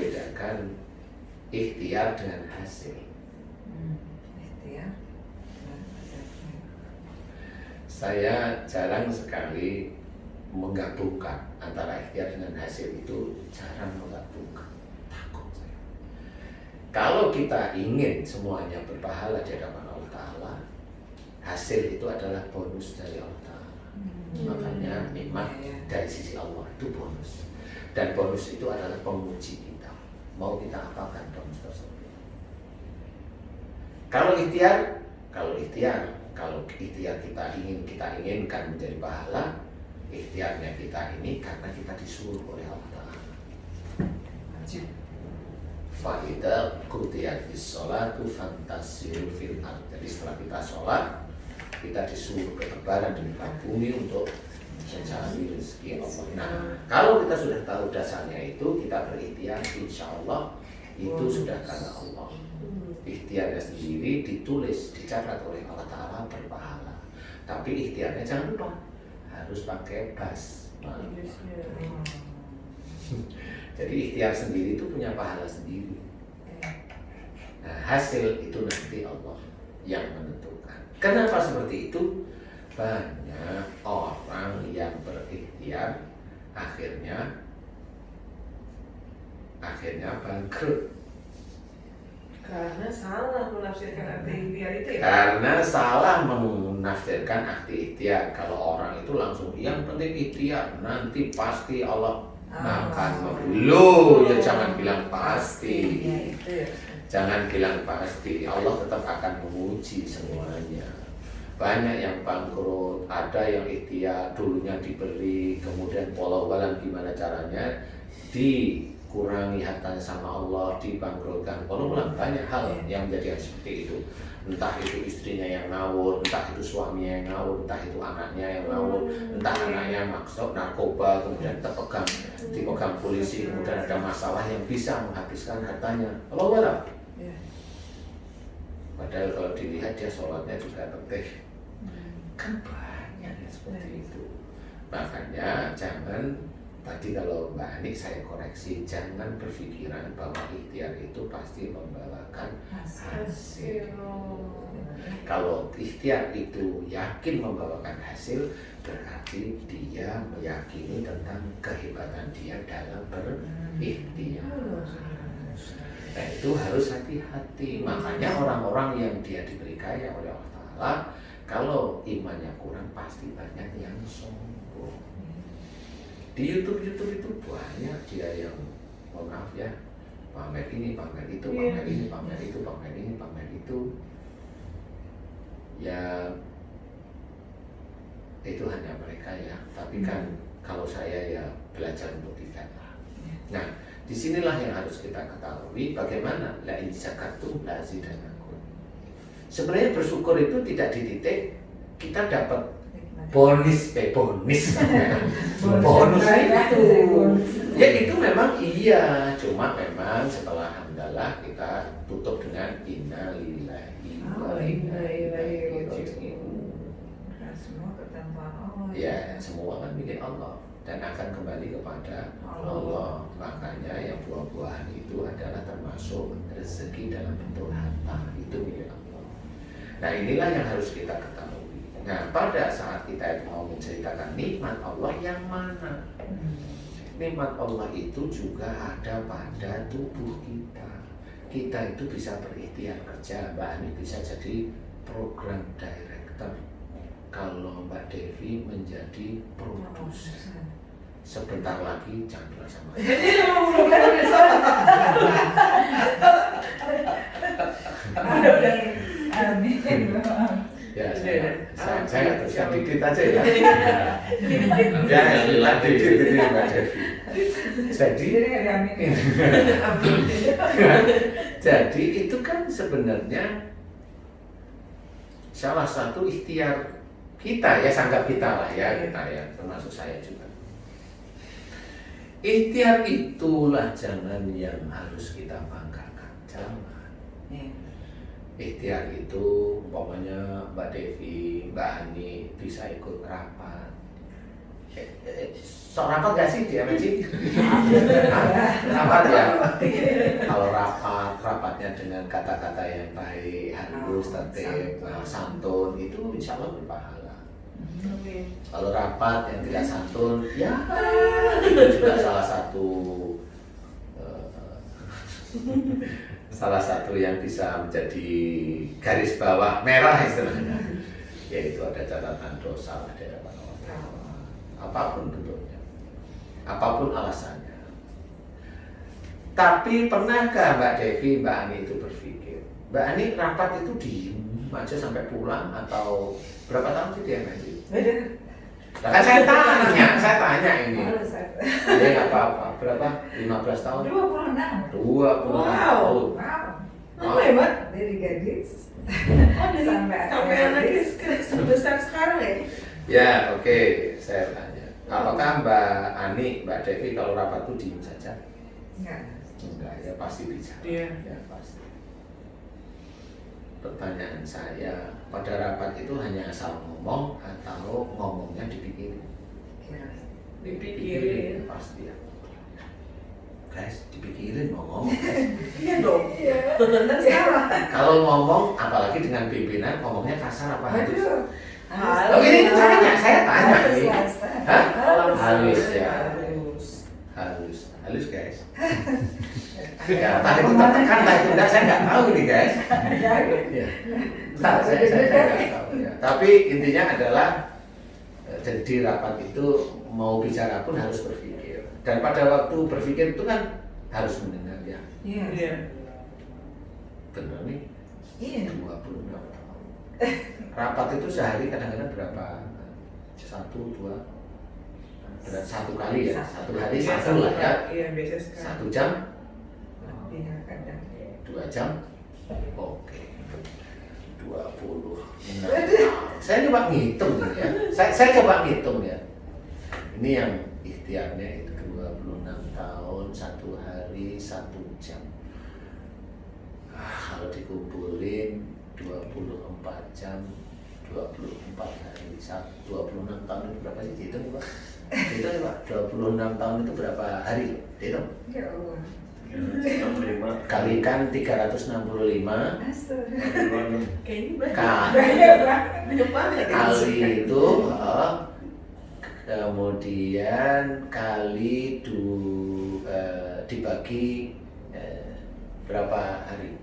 membedakan ikhtiar dengan hasil. Ikhtiar dengan hasil. Saya jarang sekali menggabungkan antara ikhtiar dengan hasil, itu jarang menggabungkan. Takut saya. Kalau kita ingin semuanya berpahala di hadapan Allah Ta'ala, hasil itu adalah bonus dari Allah Ta'ala. Makanya nikmat dari sisi Allah itu bonus. Dan bonus itu adalah penguji kita. Mau kita apakan bonus tersebut. Kalau ikhtiar kita inginkan menjadi pahala, ikhtiarnya kita ini karena kita disuruh oleh Allah Ta'ala. Fa'idha qudiyatish sholatu fantasiru fil ardh. Jadi setelah kita sholat, kita disuruh bertebaran di muka bumi untuk mencari rezeki Allah. Nah, kalau kita sudah tahu dasarnya itu, kita berikhtiar, insya Allah itu sudah karena Allah. Ikhtiarnya sendiri ditulis, dicatat oleh Allah Ta'ala berpahala. Tapi ikhtiarnya jangan lupa harus pakai basmalah. Jadi ikhtiar sendiri itu punya pahala sendiri. Nah, hasil itu nanti Allah yang menentukan. Kenapa seperti itu? Banyak orang yang berikhtiar akhirnya bangkrut. Karena salah menafsirkan arti ikhtiar itu ya? Karena salah menafsirkan arti ikhtiar. Kalau orang itu langsung yang penting ikhtiar, nanti pasti Allah akan memberi. Ya jangan bilang pasti. Jangan bilang pasti. Allah tetap akan menguji semuanya. Banyak yang bangkrut, ada yang ikhtiar, dulunya diberi, kemudian walau-walau gimana caranya dikurangi hartanya sama Allah, dibangkrutkan. Walau-walau banyak hal yang menjadi seperti itu. Entah itu istrinya yang ngawur, entah itu suaminya yang ngawur, entah itu anaknya yang ngawur, entah anaknya maksud narkoba, kemudian dipegang polisi, kemudian ada masalah yang bisa menghabiskan hartanya. Walau-walau. Padahal kalau dilihat dia sholatnya juga teteh. Kan banyak yang seperti itu. Makanya jangan, tadi kalau Mbak Ani saya koreksi, jangan berpikiran bahwa ikhtiar itu pasti membawakan hasil. Kalau ikhtiar itu yakin membawakan hasil, berarti dia meyakini tentang kehebatan dia dalam berikhtiar. Nah itu harus hati-hati. Makanya orang-orang yang dia diberi kaya oleh Allah Ta'ala, kalau imannya kurang pasti banyak yang sombong. Di YouTube itu banyak dia yang, mohon maaf ya, pamer ini, pamer itu, pamer ini, pamer itu, pamer ini, pamer itu. Ya itu hanya mereka ya. Tapi kan kalau saya ya belajar untuk tidak. Nah disinilah yang harus kita ketahui, bagaimana la in syakartum la azidannakum. Sebenarnya bersyukur itu tidak di titik kita dapat bonus bonus itu. Ya itu memang iya, cuma memang setelah alhamdulillah kita tutup dengan innalillahi wa inna ilaihi raji'un. Semua ketentuan Allah. Ya, semua kan milik Allah dan akan kembali kepada Allah. Makanya yang buah-buahan itu adalah termasuk rezeki dalam bentuk harta, itu milik Allah. Nah inilah yang harus kita ketahui. Nah pada saat kita mau menceritakan nikmat Allah yang mana? Nikmat Allah itu juga ada pada tubuh kita. Kita itu bisa berikhtiar kerja. Mbak Ani bisa jadi program director. Kalau Mbak Devi menjadi produser. Sebentar lagi jangan bilang sama ya, saya teruskan dikit aja ya. Ya, bilang dikit ini Mbak Devi. Jadi itu kan sebenarnya salah satu ikhtiar kita ya, sanggap kita lah ya, kita ya, termasuk saya juga. Ikhtiar itulah jangan yang harus kita banggakan, jangan. Ikhtiar itu umpamanya Mbak Devi, Mbak Ani bisa ikut rapat, So rapat gak sih di MNC? Rapat ya. Kalau rapatnya dengan kata-kata yang baik, halus, tertib, santun, itu insya Allah berpahala. Kalau rapat yang tidak santun, ya itu juga salah satu yang bisa menjadi garis bawah merah istilahnya, yaitu ada catatan dosa di hadapan Allah. Apapun bentuknya, apapun alasannya. Tapi pernahkah Mbak Devi, Mbak Ani itu berpikir, Mbak Ani rapat itu diem aja sampai pulang atau berapa tahun sih dia ngaji? Nah, kan saya tanya ini. Ya nggak apa-apa. Berapa? 15 tahun? 26. 26 tahun. Wow, hebat dari gadis. Sampai anaknya sebesar sekarang ya? Ya, oke. Saya tanya. Apakah Mbak Ani, Mbak Devi kalau rapat itu diem saja? Enggak, ya pasti bicara. Iya. Ya pasti. Pertanyaan saya, pada rapat itu hanya asal ngomong atau ngomongnya dipikirin? Dipikirin. Pasti ya. Guys, dipikirin mau ngomong guys. Iya dong. Salah. Kalau ngomong, apalagi dengan pimpinan, ngomongnya kasar apa halus? Halus. Oh ini saya tanya ini. Hah? Halus. Halus ya. Halus. Halus guys. Ya, entah itu tertekan, entah itu enggak, saya nggak tahu nih guys. Ya. Entah, saya nggak tahu ya. Tapi intinya adalah jadi rapat itu mau bicara pun harus berpikir. Dan pada waktu berpikir itu kan harus mendengar ya. Iya. Benar nih. Iya. 26 tahun. Rapat itu sehari kadang-kadang berapa? 1, 2, satu kali ya. Satu hari satu lah ya. Iya, biasa sekali. 1 jam. Iya, kadang. 2 jam. Oke. 20. Saya coba ngitung nih ya. Saya coba ngitung ya. Ini yang ikhtiarnya itu 26 tahun, 1 hari, 1 jam. Kalau dikumpulin 24 jam, 24 hari, 26 tahun itu berapa sih? Hitung Pak. Hitung ya Pak. 26 tahun itu berapa hari? Hitung. Ya Allah. Kalikan 365. Kayaknya banyak banget. Kali itu kemudian kali dibagi berapa hari?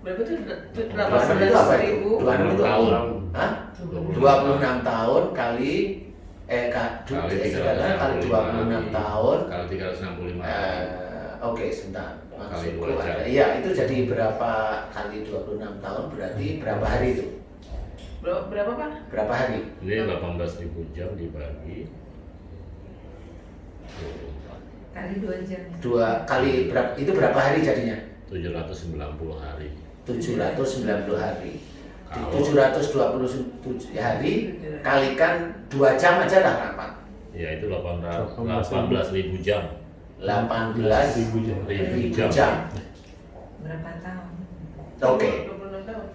Berapa tuh? 26 itu apa itu? 26 itu tahun. Hah? 26 tahun kali kali 26 tahun Kalau 365 oke, sebentar. Kali Maksudku 2 jam. ada. Iya, itu jadi berapa kali 26 tahun berarti berapa hari itu? Berapa Pak? Berapa hari? Ini 18.000 jam dibagi Kali 2 jam. Itu berapa hari jadinya? 790 hari. 790 hari. Kalau- 727 hari kalikan 2 jam aja lah rapat. Ya itu 18.000 jam. 18.000 Ribu jam. Berapa tahun? Oke. 26 tahun.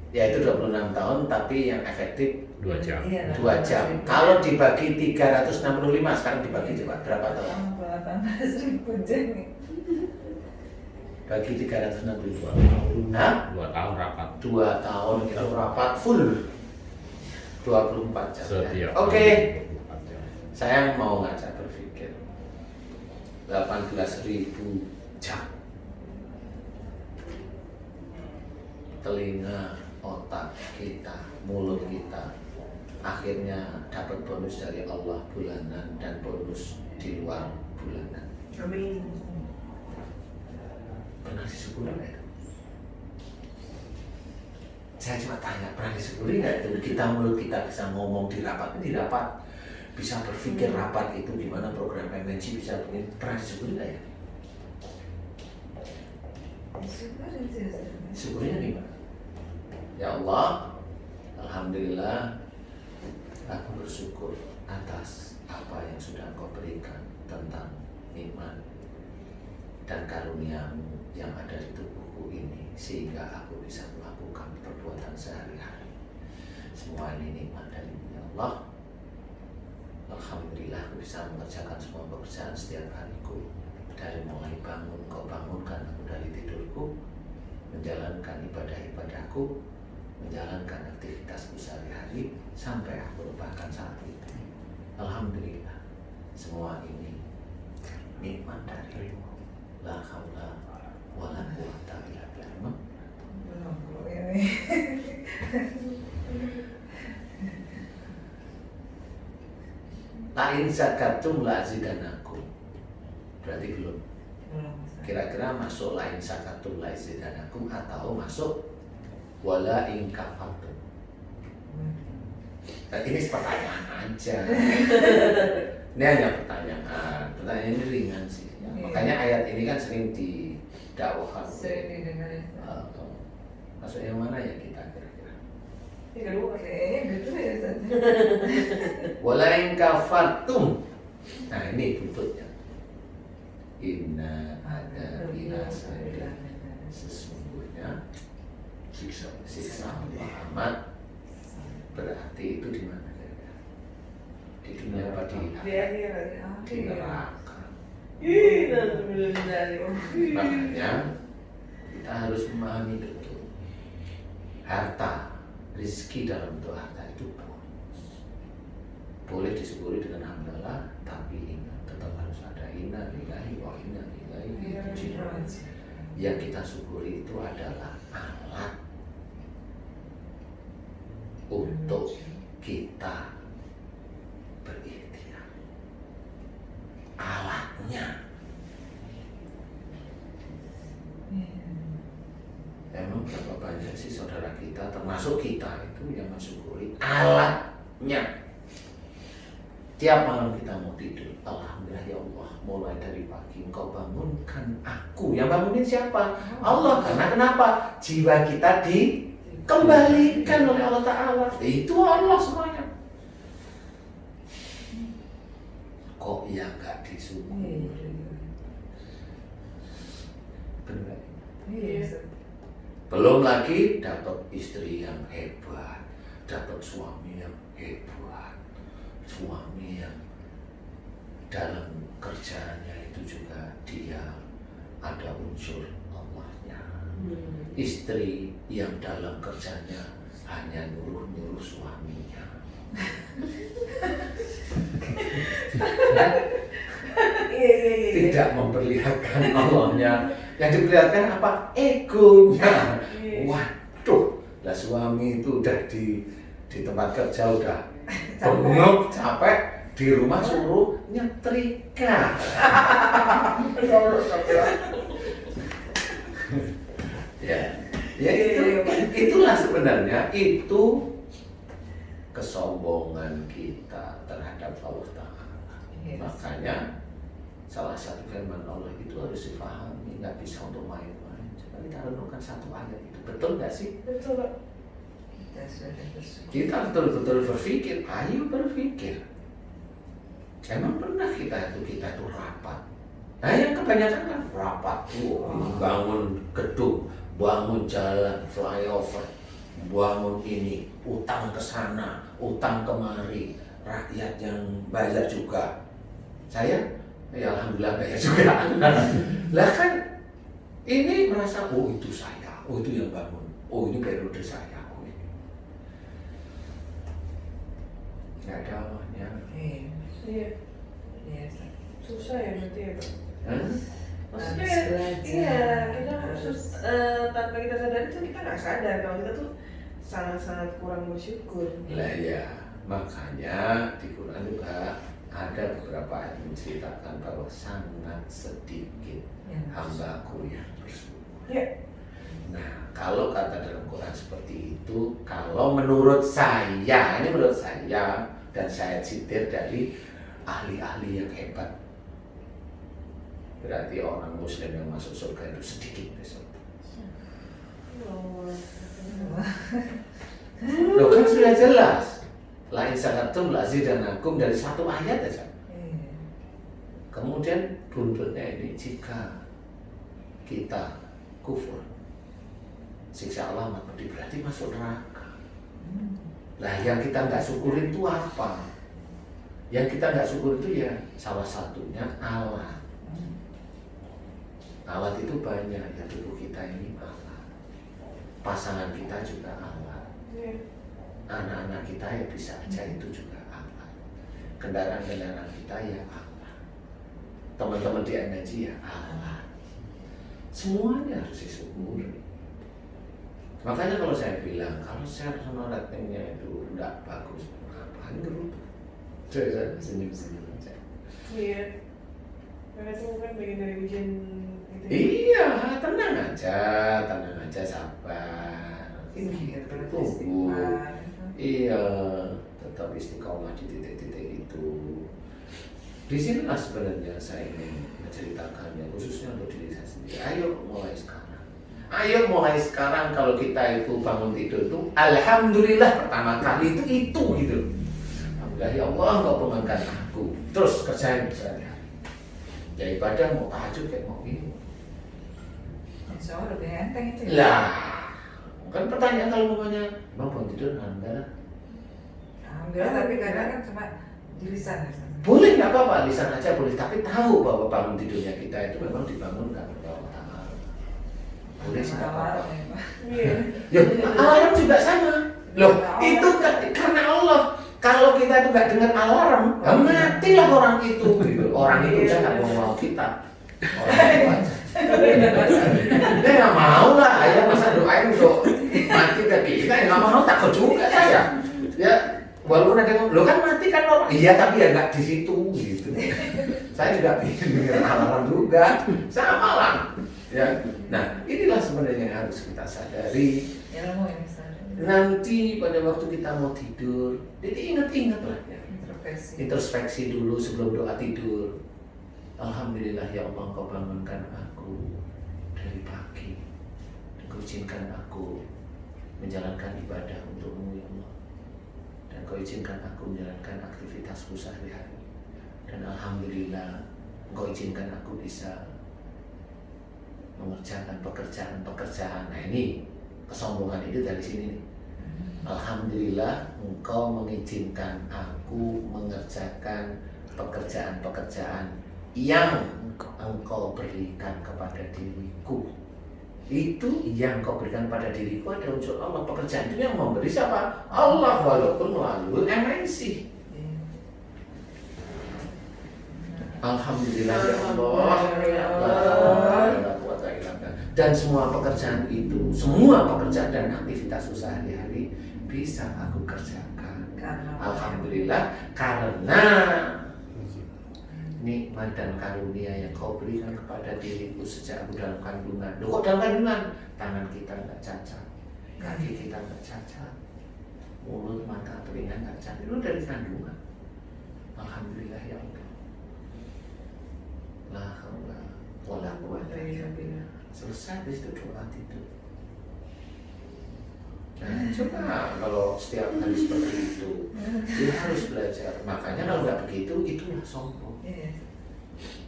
Ya itu 26 tahun tapi yang efektif 2 jam. Iya, 2 jam. Kalau dibagi 365 sekarang dibagi coba berapa tahun? 18.000 jam. Bagi 365. 2 tahun. Hah? 2 tahun rapat. 2 tahun itu rapat full 24 jam. Setiap Oke. hari 24 jam. Saya mau ngajak berpikir 18.000 jam. Telinga, otak kita, mulut kita akhirnya dapat bonus dari Allah bulanan dan bonus di luar bulanan. Amin. Pernah disyukuri nggak itu? Saya cuma tanya, pernah disyukuri nggak itu? Mulut kita bisa ngomong di rapat, bisa berpikir rapat itu gimana program MNC bisa begini. Pernah disyukuri nggak ya? Syukurnya gimana? Ya Allah, Alhamdulillah, aku bersyukur atas apa yang sudah Engkau berikan tentang iman dan karuniamu yang ada di tubuhku ini sehingga aku bisa melakukan perbuatan sehari-hari. Semua ini nikmat dari Allah. Alhamdulillah aku bisa mengerjakan semua pekerjaan setiap hariku. Dari mulai bangun, kau bangunkan aku dari tidurku, menjalankan ibadah-ibadahku, menjalankan aktivitasku sehari-hari, sampai aku lupakan saat itu. Alhamdulillah, semua ini nikmat darimu. La haula wala quwata illa billah. Belum ini. Lain zakatum la azidanakum. Berarti belum. Belum. Kira-kira masuk lain zakatum la azidanakum atau masuk wala in kafartum. Nah, ini pertanyaan aja. Ini hanya pertanyaan. Pertanyaan ini ringan sih. Ya, makanya ayat ini kan sering didakwakan. Sering didengar. Masuk yang mana ya kita kira-kira? Yang kedua. Kayaknya gitu ya Ustaz. Wala in kafartum. Nah, ini buntutnya. Inna ada bila sesungguhnya siksa Allah amat. Berarti itu di mana? Di dunia apa di akhirat. di neraka? Ih, alhamdulillah. Makanya kita harus memahami betul harta, rezeki dalam bentuk harta itu boleh disyukuri dengan hamdalah, tapi ingat tetap harus ada inna lillahi wa inna ilaihi raji'un. Yang kita syukuri itu adalah alat untuk kita berikhtiar. Alatnya emang berapa banyak sih saudara kita, termasuk kita itu yang mensyukuri alatnya. Tiap malam kita mau tidur, alhamdulillah ya Allah, mulai dari pagi engkau bangunkan aku. Yang bangunin siapa? Allah. Karena kenapa? Jiwa kita dikembalikan oleh Allah Ta'ala. Itu Allah semuanya. Kok ya gak disyukuri? Benar. Belum lagi dapat istri yang hebat, dapat suami yang hebat, suami yang dalam kerjanya itu juga dia ada unsur Allahnya. Istri yang dalam kerjanya hanya nyuruh-nyuruh suaminya. Tidak memperlihatkan Allahnya. Yang diperlihatkan apa? Egonya. Waduh, lah suami itu udah di tempat kerja udah bengok, capek, di rumah suruh nyetrika. Ya itulah sebenarnya itu kesombongan kita terhadap Allah Ta'ala. Makanya salah satu firman Allah itu harus dipahami, nggak bisa untuk main-main. Coba kita renungkan satu ayat itu, betul nggak sih? Betul, Pak. Kita betul-betul berpikir, ayo berpikir. Emang pernah kita itu rapat? Nah yang kebanyakan kan rapat, bangun gedung, bangun jalan, flyover, bangun ini, utang ke sana, utang kemari, rakyat yang bayar juga. Saya, ya alhamdulillah bayar juga. Lah kan ini merasa, oh itu saya, oh itu yang bangun, oh ini periode saya, oh ini. Nggak ada Allahnya. Iya. Susah ya berarti ya, Pak. Maksudnya Harus belajar. iya, kita harus tanpa kita sadari tuh kita nggak sadar kalau kita tuh sangat-sangat kurang bersyukur. Lah ya, makanya di Quran juga ada beberapa ayat menceritakan bahwa sangat sedikit hambaku yang bersyukur. Ya. Nah, kalau kata dalam Quran seperti itu, kalau menurut saya, ini menurut saya dan saya citir dari ahli-ahli yang hebat, berarti orang Muslim yang masuk surga itu sedikit besok. Loh kan sudah jelas, lain sakatum lazidanakum dari satu ayat aja. Kemudian buntutnya ini jika kita kufur, siksa Allah amat pedih, berarti masuk neraka. Lah yang kita nggak syukurin itu apa? Yang kita nggak syukur itu ya salah satunya alat. Alat itu banyak, ya tubuh kita ini alat. Pasangan kita juga alat. Anak-anak kita ya bisa aja itu juga alat. Kendaraan-kendaraan kita ya alat. Teman-teman di energi ya alat. Semuanya harus disyukuri. Makanya kalau saya bilang, kalau share sama ratingnya itu enggak bagus, ngapain geruduk? Saya senyum-senyum aja. Iya. Karena itu kan bagian dari ujian itu. Iya, tenang aja, sabar. Ini tunggu. Iya, tetap istiqomah di titik-titik itu. Di sinilah sebenarnya saya ingin menceritakannya, khususnya untuk diri saya sendiri. Ayo mulai sekarang kalau kita itu bangun tidur itu, alhamdulillah pertama kali itu gitu. Alhamdulillah ya Allah engkau pemangkan aku. Terus kerjain sehari-hari. Ya ibadah mau tahajud kayak mau ini. Insya Allah lebih enteng itu ya. Lah, kan pertanyaan kalau namanya, emang bangun tidur alhamdulillah. Alhamdulillah, tapi kadang kan cuma di lisan ya. Boleh nggak apa-apa, lisan aja boleh, tapi tahu bahwa bangun tidurnya kita itu memang dibangunkan oleh Allah Ta'ala. Boleh sih nggak apa-apa. Iya. Ya, alarm juga sama. Loh, itu karena Allah. Kalau kita itu nggak dengar alarm, ya matilah orang itu. Gitu. Orang itu jangan mau kita. Orang itu aja. Dia nggak mau lah, ya masa doain untuk mati ke kita, ya nggak mau, takut juga saya. Ya, walaupun ada yang, lo kan mati kan orang. Iya, tapi ya nggak di situ gitu. Saya juga bikin alarm juga, sama lah. Ya, nah inilah sebenarnya yang harus kita sadari. Ya lo mau yang misalnya. Nanti pada waktu kita mau tidur, jadi ingat-ingat lah ya. Introspeksi dulu sebelum doa tidur. Alhamdulillah ya Allah Kau bangunkan aku dari pagi. Kau izinkan aku menjalankan ibadah untuk-Mu ya Allah. Dan Kau izinkan aku menjalankan aktivitasku sehari-hari. Dan Alhamdulillah Kau izinkan aku bisa mengerjakan pekerjaan. Nah ini kesombongan itu dari sini nih. Alhamdulillah Engkau mengizinkan aku mengerjakan pekerjaan-pekerjaan yang Engkau berikan kepada diriku. Itu yang Kau berikan pada diriku ada unsur Allah. Pekerjaan itu yang memberi siapa? Allah, walaupun melalui MNC. Alhamdulillah ya Allah. Dan semua pekerjaan itu, semua pekerjaan dan aktivitas sehari-hari bisa aku kerjakan. Alhamdulillah karena nikmat dan karunia yang Kau berikan kepada diriku sejak aku dalam kandungan. Loh, kok dalam kandungan? Tangan kita nggak cacat, kaki kita nggak cacat, mulut, mata, telinga nggak cacat. Itu dari kandungan. Alhamdulillah ya Allah. La haula wala quwwata illa billah. Selesai di situ doa tidur. Nah, coba kalau setiap hari seperti itu, dia harus belajar. Makanya kalau nggak begitu, itulah sombong.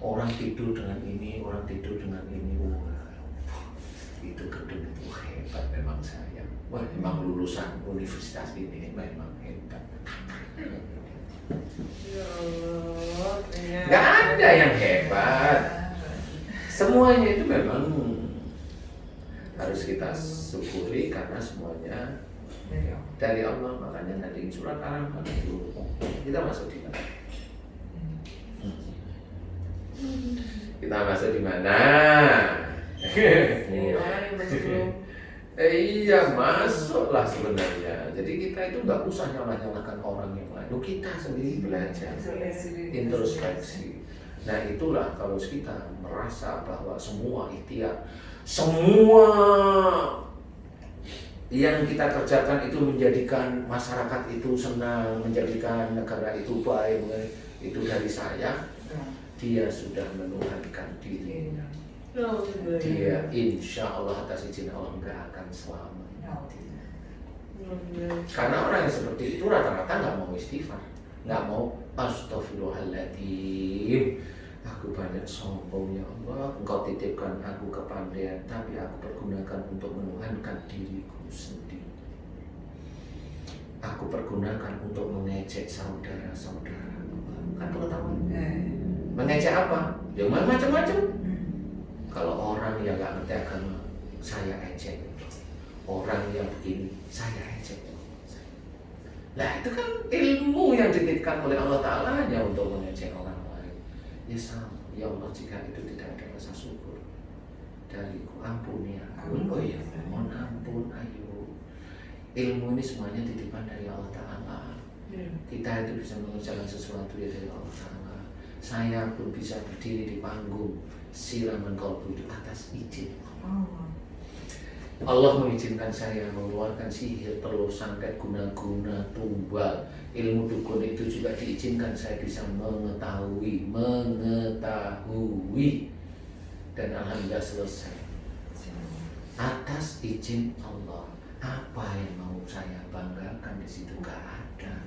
Orang tidur dengan ini, orang tidur dengan ini. Wah, itu gedung itu hebat memang saya. Wah, memang lulusan universitas ini memang hebat. Ya Allah. Nggak ada yang hebat. Semuanya itu memang harus kita syukuri karena semuanya dari Allah. Makanya tadi surat Al-Rahman itu kita masuk di mana? Kita masuk di mana? Ini orang yang masih belum. Iya, masuklah sebenarnya. Jadi kita itu nggak usah nyalahkan orang yang lain. Kita sendiri belajar, introspeksi. Nah itulah kalau kita merasa bahwa semua ikhtiar, semua yang kita kerjakan itu menjadikan masyarakat itu senang, menjadikan negara itu baik, itu dari saya, dia sudah menuhankan dirinya. Dia insya Allah atas izin Allah nggak akan selamat. Karena orang yang seperti itu rata-rata nggak mau istighfar, nggak mau astagfirullahaladzim. Aku banyak sombong ya Allah, Engkau titipkan aku kepandaian, tapi aku pergunakan untuk menuhankan diriku sendiri. Aku pergunakan untuk mengejek saudara-saudara. kan pengetahuan. Mengejek apa? Ya macam-macam. Kalau orang yang nggak ngerti agama, saya ejek. Orang yang begini, saya ejek. Nah itu kan ilmu yang dititipkan oleh Allah Ta'ala hanya untuk mengejek orang lain. Ya sama, ya Allah jika itu tidak ada rasa syukur dariku, ampuni aku. Oh iya, mohon ampun, ayo. Ilmu ini semuanya titipan dari Allah Ta'ala. Kita itu bisa mengerjakan sesuatu ya dari Allah Ta'ala. Saya pun bisa berdiri di panggung siraman kalbu itu atas izin Allah mengizinkan saya mengeluarkan sihir, telur, santet, guna-guna, tumbal, ilmu dukun itu juga diizinkan saya bisa mengetahui, dan alhamdulillah selesai atas izin Allah. Apa yang mau saya banggakan di situ gak ada.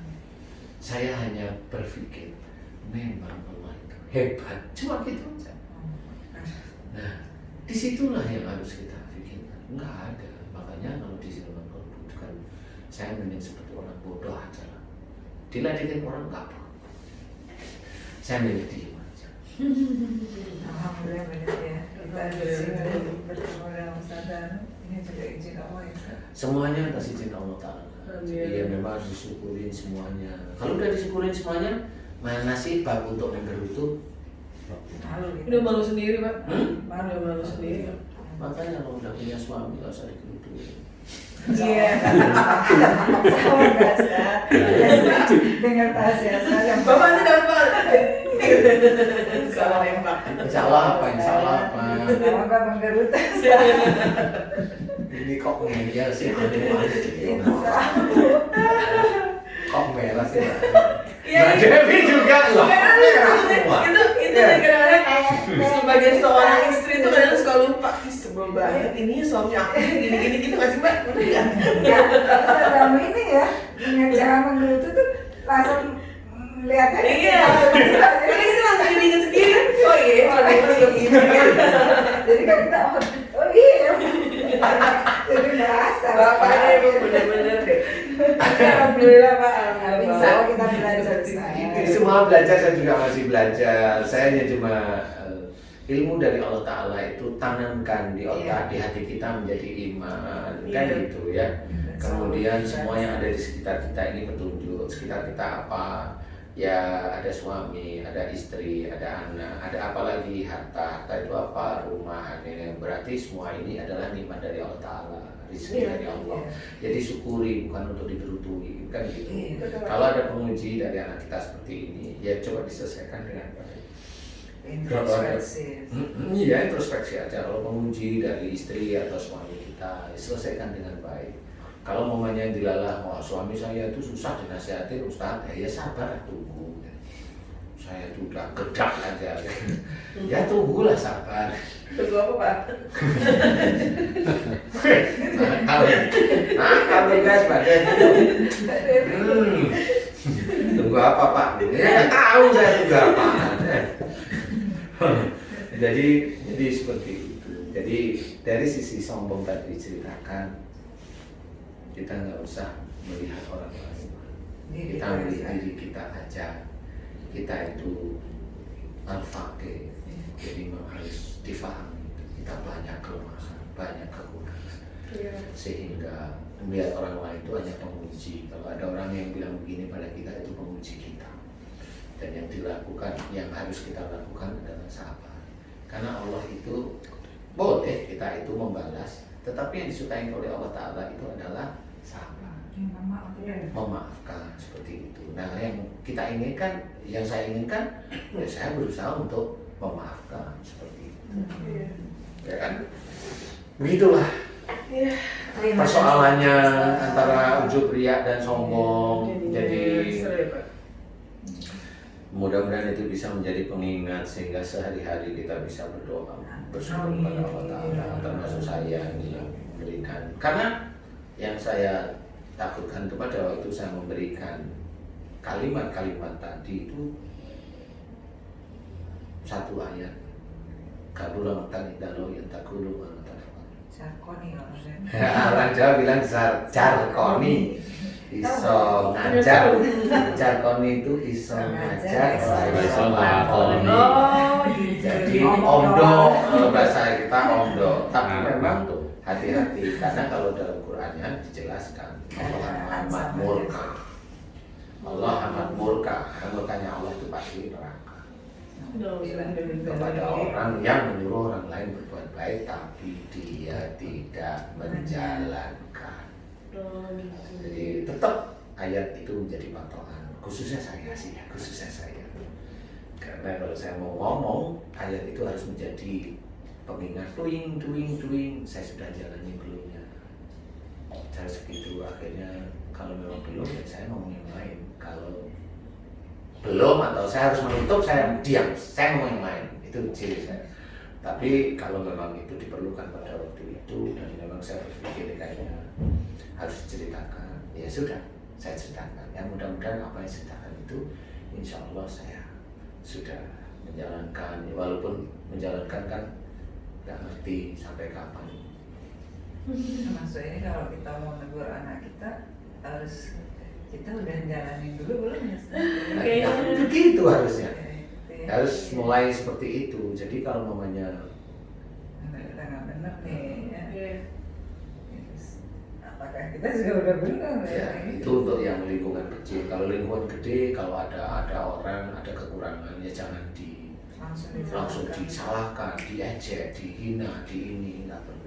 Saya hanya berpikir memang Allah itu hebat, cuma gitu aja. Nah, disitulah yang harus kita pikirkan. Enggak ada. Makanya kalau di sini kan saya mending seperti orang bodoh aja lah. Diladenin orang enggak apa. Saya mending diem aja. Alhamdulillah banyak ya. Kita bertemu dengan Ustaz dan ini juga izin Allah ya. Semuanya atas izin Allah Ta'ala. Iya memang harus disyukurin semuanya. Kalau udah disyukurin semuanya, mana sih bab untuk menggerutu? Udah malu sendiri Pak. Udah malu sendiri. Makanya kalau udah punya suami gak usah digerutuin. Iya. Sama biasa. Dengan rahasia saya. Bapak ini dapat. Salah nembak. Insya Allah apa? Sama Bang Garut. Ini kok merah sih? Kok merah sih? Mbak Devi juga loh. Merah semua. Itu kadang-kadang sebagai seorang istri itu kadang suka lupa. Sebel banget ini suami aku gini-gini gitu nggak sih Mbak? Ya, selama ini ya dengan cara menggerutu tuh langsung lihat aja. Iya. Karena kita langsung ingat sendiri. Oh iya, suami aku suka gini. Jadi kan kita oh iya. Jadi merasa. Bapaknya emang bener-bener deh. Alhamdulillah Pak. Insya Allah kita belajar. Ini semua belajar, saya juga masih belajar. Saya hanya cuma ilmu dari Allah Ta'ala itu tanamkan di otak, di hati kita menjadi iman, kan gitu ya. Kemudian semua yang ada di sekitar kita ini petunjuk. Sekitar kita apa? Ya ada suami, ada istri, ada anak, ada apa lagi harta itu apa? Rumah, ini berarti semua ini adalah nikmat dari Allah Ta'ala, rezeki dari Allah. Jadi syukuri, bukan untuk digerutui, kan gitu. Kalau ada penguji dari anak kita seperti ini, ya coba diselesaikan dengan baik. Introspeksi. Iya, introspeksi aja. Kalau penguji dari istri atau suami kita, selesaikan dengan baik. Kalau mamanya dilalah, wah suami saya itu susah dinasihatin Ustaz, ya sabar tunggu. Saya tuh udah gedak aja. Ya tunggulah sabar. Tunggu apa Pak? Kalau guys pada tunggu apa Pak? Ya tahu saya tunggu apa. Jadi seperti itu. Jadi dari sisi sombong tadi diceritakan, kita nggak usah melihat orang lain, kita melihat diri kita aja. Kita itu al-faqih, jadi memang harus difahami kita banyak kelemahan, banyak kekurangan, sehingga melihat orang lain itu hanya penguji. Kalau ada orang yang bilang begini pada kita, itu penguji kita. Dan yang dilakukan, yang harus kita lakukan adalah sabar. Karena Allah itu boleh kita itu membalas, tetapi yang disukai oleh Allah Ta'ala itu adalah sabar, memaafkan seperti itu. Nah yang kita inginkan, yang saya inginkan, ya saya berusaha untuk memaafkan seperti itu. Ya kan? Begitulah persoalannya antara ujub, riya dan sombong. Jadi mudah-mudahan itu bisa menjadi pengingat sehingga sehari-hari kita bisa berdoa bersyukur kepada Allah Ta'ala, termasuk saya yang memberikan. Karena yang saya takutkan itu pada waktu saya memberikan kalimat-kalimat tadi itu satu ayat, kabura matan idalo yang takulu Jarkoni harusnya. Orang Jawa bilang jarkoni. iso ngajak, jargon itu iso ngajak, iso nglakoni. Oh, Jadi gitu. omdo, kalau bahasa kita omdo, tapi memang hati-hati karena kalau dalam Qurannya dijelaskan Allah amat murka. Allah amat murka, karena murkanya Allah itu pasti neraka kepada orang yang menyuruh orang lain berbuat baik tapi dia tidak menjalankan. Jadi tetap ayat itu menjadi patokan, khususnya saya sih ya, khususnya saya. Karena kalau saya mau ngomong, ayat itu harus menjadi pengingat, doing, saya sudah jalani belum ya. Saya segitu, akhirnya kalau memang belum, ya saya ngomong yang lain. Kalau belum atau saya harus menutup, saya diam, saya ngomong yang lain. Itu ciri saya. Tapi kalau memang itu diperlukan pada waktu itu, dan memang saya berpikir kayaknya harus diceritakan, ya sudah, saya ceritakan. Yang mudah-mudahan apa yang saya ceritakan itu, insya Allah saya sudah menjalankan, walaupun menjalankan kan nggak ngerti sampai kapan. Termasuk ini kalau kita mau negur anak kita harus kita udah jalanin dulu belum ya? Nah, ya, begitu harusnya. Harus mulai seperti itu. Jadi kalau mamanya Anak kita nggak benar nih ya. Iya. Apakah kita juga udah benar ya itu untuk yang lingkungan kecil. Kalau lingkungan gede, kalau ada orang ada kekurangan ya jangan langsung disalahkan, diejek, dihina, ini nggak perlu.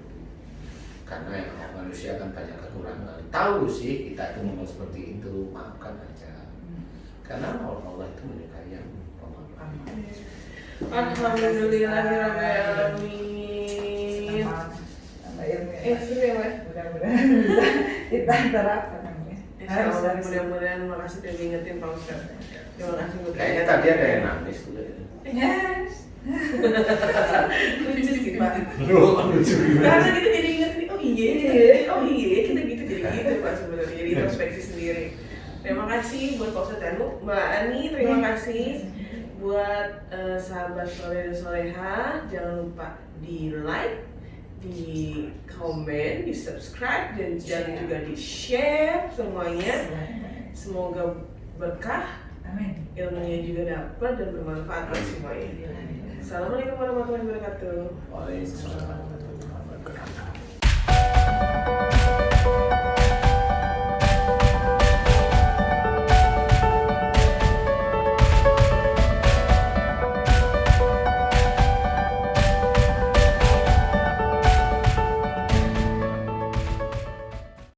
Karena manusia kan banyak kekurangan. Tahu sih kita itu memang seperti itu, maafkan aja. Karena Allah itu menyukai yang pemaaf. Alhamdulillahirrahmanirrahim. Sama ilmu Seru ya, Mas? mudah-mudahan bisa kita terapkan. Insyaallah, mudah-mudahan. Makasih udah diingetin Pak Ustaz. Terima kasih buat Kayaknya tadi ada yang nangis tuh. Yes. lucu sih Pak. Lucu Karena kita jadi ingetin, oh iya, kita gitu jadi gitu Pak sebenarnya, jadi introspeksi sendiri. Terima kasih buat Pak Ustaz Danu, Mbak Ani, terima kasih buat sahabat soleh dan soleha. Jangan lupa di like, di komen, di subscribe, dan juga di share semuanya. Semoga berkah, Amin. ilmunya juga dapat dan bermanfaat buat semuanya. Assalamualaikum warahmatullahi wabarakatuh. Waalaikumsalam.